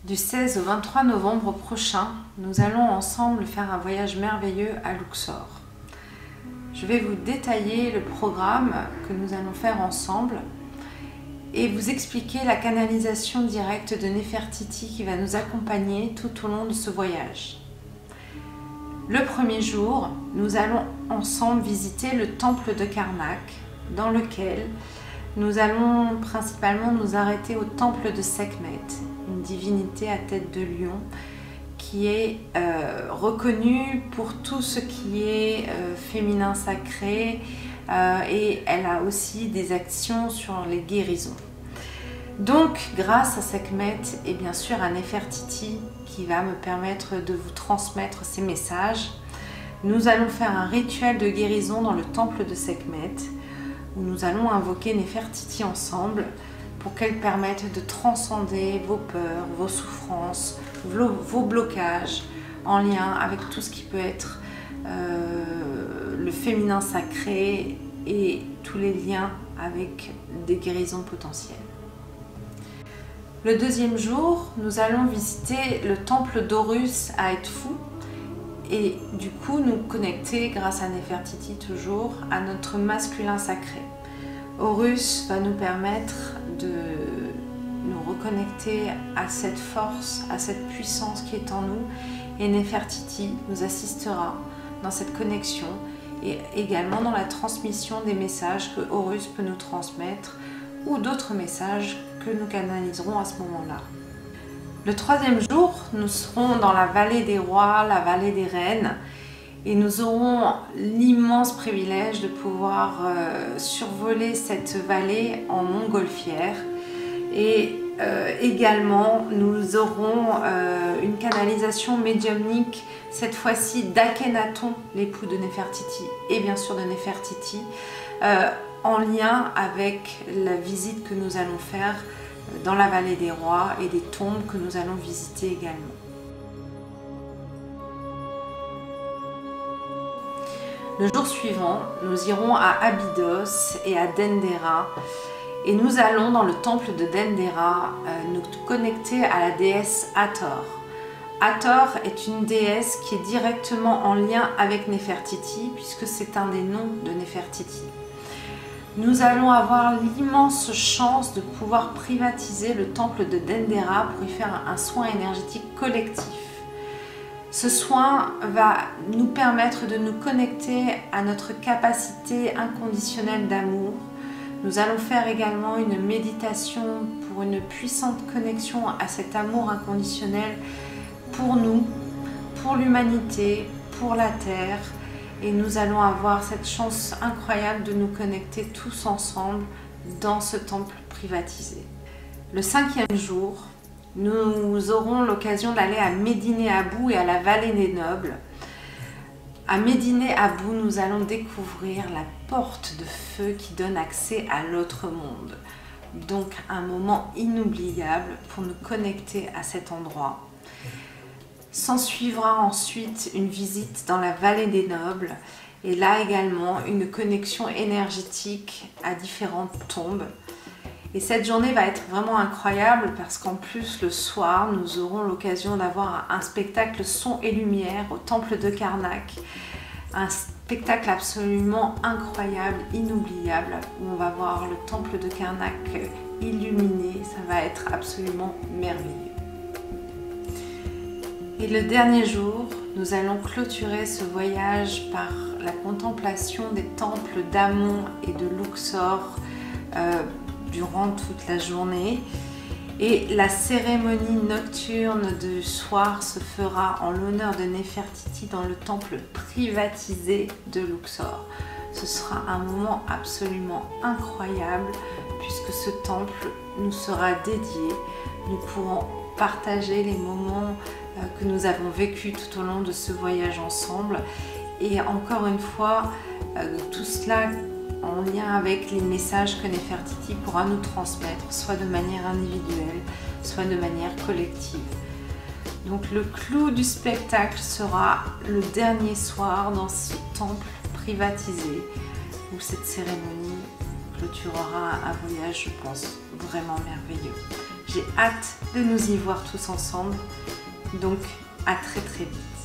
Du 16 au 23 novembre prochain, nous allons ensemble faire un voyage merveilleux à Luxor. Je vais vous détailler le programme que nous allons faire ensemble et vous expliquer la canalisation directe de Néfertiti qui va nous accompagner tout au long de ce voyage. Le premier jour, nous allons ensemble visiter le temple de Karnak, dans lequel nous allons principalement nous arrêter au temple de Sekhmet, une divinité à tête de lion qui est reconnue pour tout ce qui est féminin sacré et elle a aussi des actions sur les guérisons. Donc grâce à Sekhmet et bien sûr à Néfertiti qui va me permettre de vous transmettre ces messages, nous allons faire un rituel de guérison dans le temple de Sekhmet où nous allons invoquer Néfertiti ensemble pour qu'elle permette de transcender vos peurs, vos souffrances, vos blocages en lien avec tout ce qui peut être le féminin sacré et tous les liens avec des guérisons potentielles. Le deuxième jour, nous allons visiter le temple d'Horus à Edfou et du coup nous connecter grâce à Néfertiti toujours à notre masculin sacré. Horus va nous permettre de nous reconnecter à cette force, à cette puissance qui est en nous et Néfertiti nous assistera dans cette connexion et également dans la transmission des messages que Horus peut nous transmettre ou d'autres messages que nous canaliserons à ce moment-là. Le troisième jour, nous serons dans la vallée des rois, la vallée des reines et nous aurons l'immense privilège de pouvoir survoler cette vallée en montgolfière et également nous aurons une canalisation médiumnique cette fois-ci d'Akhenaton, l'époux de Néfertiti et bien sûr de Néfertiti en lien avec la visite que nous allons faire dans la vallée des rois et des tombes que nous allons visiter également. Le jour suivant, nous irons à Abydos et à Dendera et nous allons dans le temple de Dendera nous connecter à la déesse Hathor. Hathor est une déesse qui est directement en lien avec Néfertiti puisque c'est un des noms de Néfertiti. Nous allons avoir l'immense chance de pouvoir privatiser le temple de Dendera pour y faire un soin énergétique collectif. Ce soin va nous permettre de nous connecter à notre capacité inconditionnelle d'amour. Nous allons faire également une méditation pour une puissante connexion à cet amour inconditionnel pour nous, pour l'humanité, pour la Terre. Et nous allons avoir cette chance incroyable de nous connecter tous ensemble dans ce temple privatisé. Le cinquième jour, nous aurons l'occasion d'aller à Médine Abou et à la vallée des nobles. À Médine Abou, nous allons découvrir la porte de feu qui donne accès à l'autre monde. Donc un moment inoubliable pour nous connecter à cet endroit. S'ensuivra ensuite une visite dans la vallée des nobles et là également une connexion énergétique à différentes tombes. Et cette journée va être vraiment incroyable parce qu'en plus le soir nous aurons l'occasion d'avoir un spectacle son et lumière au temple de Karnak. Un spectacle absolument incroyable, inoubliable où on va voir le temple de Karnak illuminé, ça va être absolument merveilleux. Et le dernier jour, nous allons clôturer ce voyage par la contemplation des temples d'Amon et de Luxor durant toute la journée. Et la cérémonie nocturne du soir se fera en l'honneur de Néfertiti dans le temple privatisé de Luxor. Ce sera un moment absolument incroyable puisque ce temple nous sera dédié. Nous pourrons partager les moments que nous avons vécu tout au long de ce voyage ensemble et encore une fois tout cela en lien avec les messages que Néfertiti pourra nous transmettre soit de manière individuelle soit de manière collective. Donc le clou du spectacle sera le dernier soir dans ce temple privatisé où cette cérémonie clôturera un voyage, je pense, vraiment merveilleux. J'ai hâte de nous y voir tous ensemble. Donc à très très vite.